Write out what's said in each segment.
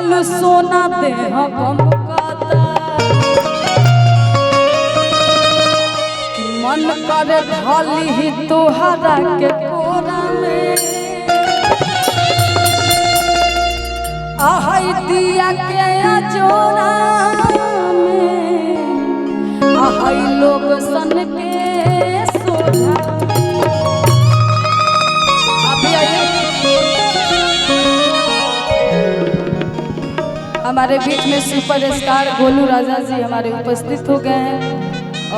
लागल सोना देह गमकता मन करे ढाली ही तोहरा के कोरा में आहई दिया के अजोरा में आहई लोग सन के सोझा। अभी हमारे बीच में सुपरस्टार गोलू राजा जी हमारे उपस्थित हो गए हैं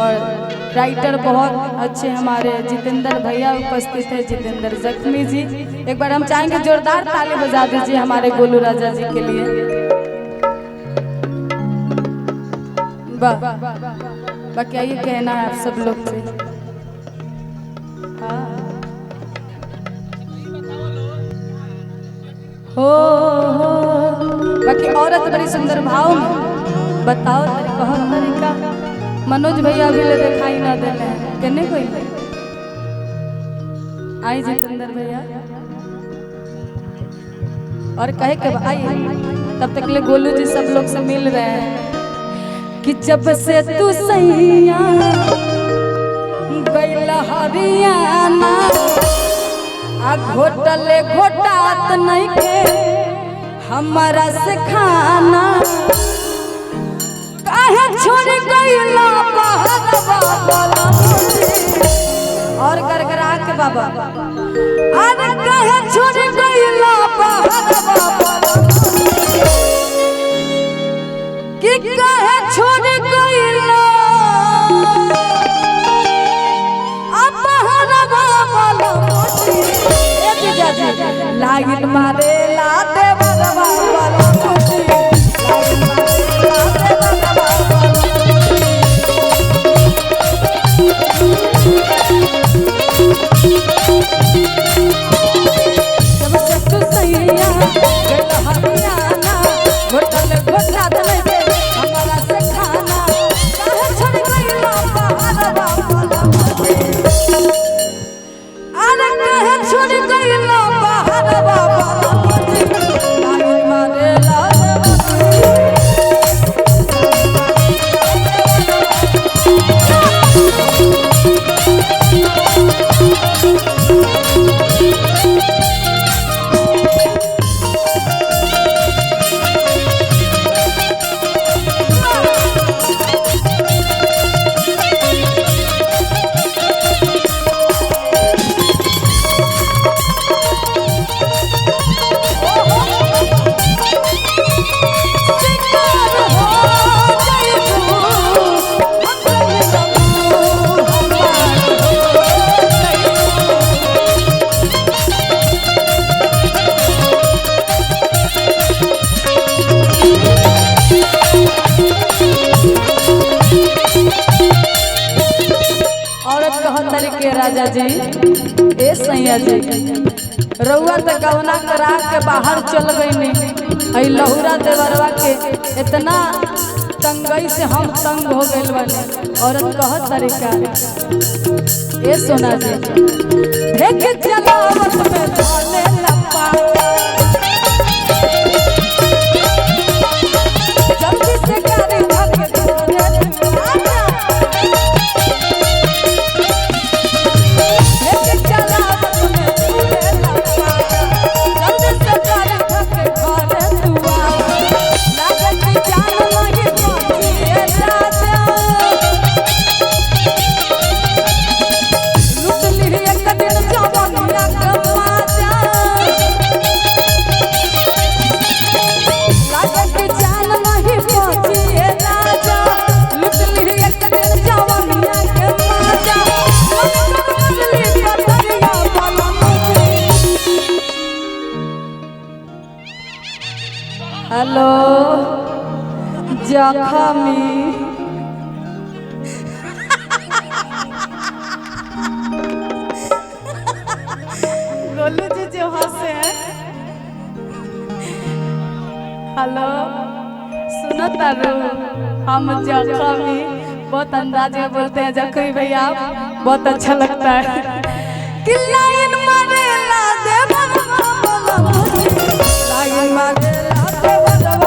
और राइटर बहुत अच्छे हमारे जितेंद्र भैया उपस्थित है, जितेंद्र जख्मी जी। एक बार हम चाहेंगे जोरदार ताली बजा दीजिए हमारे गोलू राजा जी के लिए। बाकी ये कहना है आप सब लोग से। हाँ। हो बाकी औरत बड़ी सुंदर भाव में बताओ तरीका मनोज भैया भी ले दिखाई ना दे कहने कोई आई जितेंद्र भैया और कहे के आइए तब तक ले गोलू जी सब लोग से मिल रहे हैं कि जब से तू सैया गैला हरियाणा आ घोटले घोटात नहीं के हमारा से खाना काहे छोड़ गईला बहरवा और गरगरा के बाबा अरे काहे छोड़ गईला बहरवा कि काहे छोड़ गईला अब बहरवा ए जीजा जी लागिन मारे ला देवरवा वाला के राजा जी ए सैया जी रउआ तो गवना करा के बाहर चल गई लहुरा देवरवा के इतना तंगई से हम तंग हो गए बने। औरत कहत तरीका ए सोना जी देख चलावत में धाने लपा जल्दी से गाड़ी भाग दे हेलो जखमी गोलू जी जो हंसे हैं। हेलो सुनो तारू हम जखमी बहुत अंदाज में बोलते हैं जखमी भैया बहुत अच्छा लगता है कि लाइन मारे ला दे लाइन मारे ला दे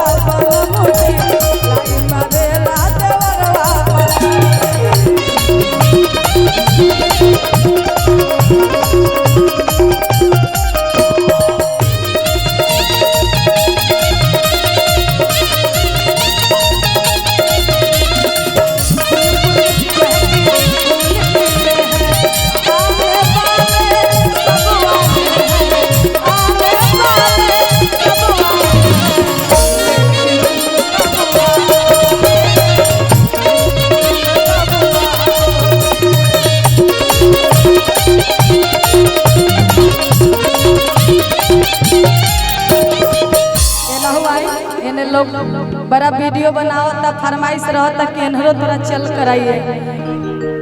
लोग बड़ा वीडियो बनावता, फरमाइश रहता कि इन्हरो थोड़ा चल कराइए।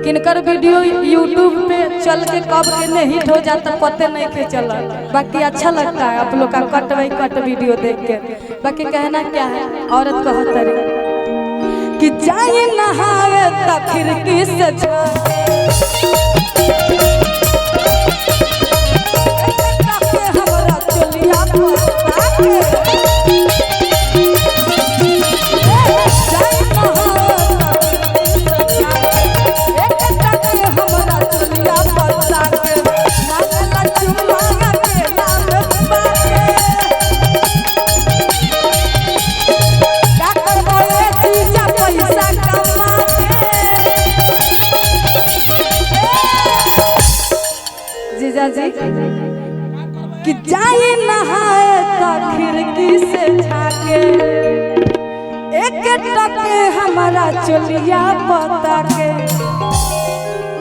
किनकर वीडियो यूट्यूब पे चल के कब के हिट हो जाता पते नहीं के चला। बाकी अच्छा लगता है आप लोग का कट बाई कट वीडियो देख के। बाकी कहना क्या है, औरत कहत रही कि जाए नहाए त खिड़की से हमरा चलिया जी कि जाए नहाए तो खिड़की से झाके एक टके हमारा चलिया पता के।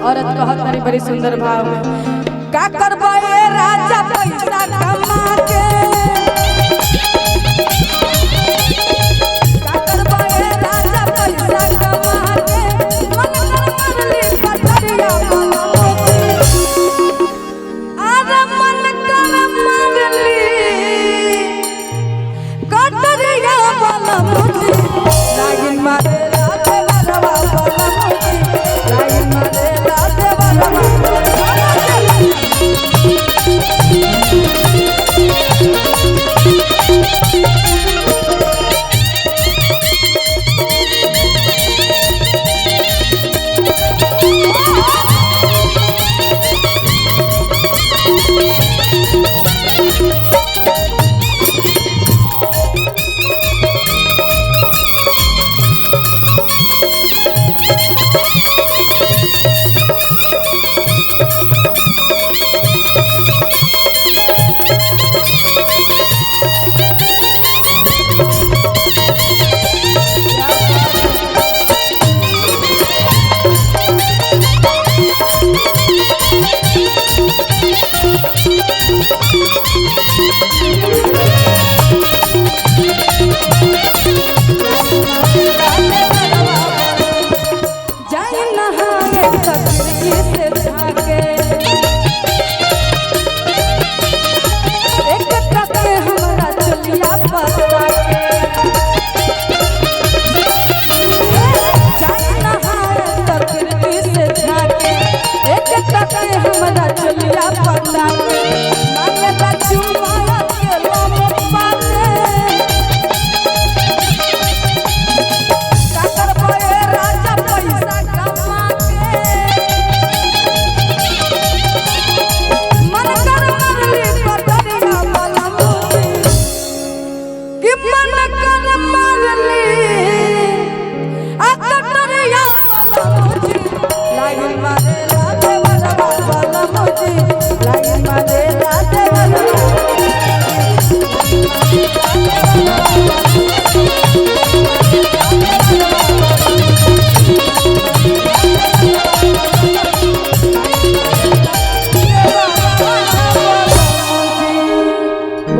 औरत कहत तारी बड़ी सुंदर भाव में, का करबे राजा पैसा कमा के, का करबे राजा पैसा कमा के, मन कर मरली पटरिया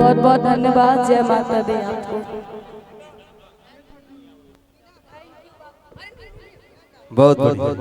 बहुत बहुत धन्यवाद। जय माता दी आपको। बहुत बहुत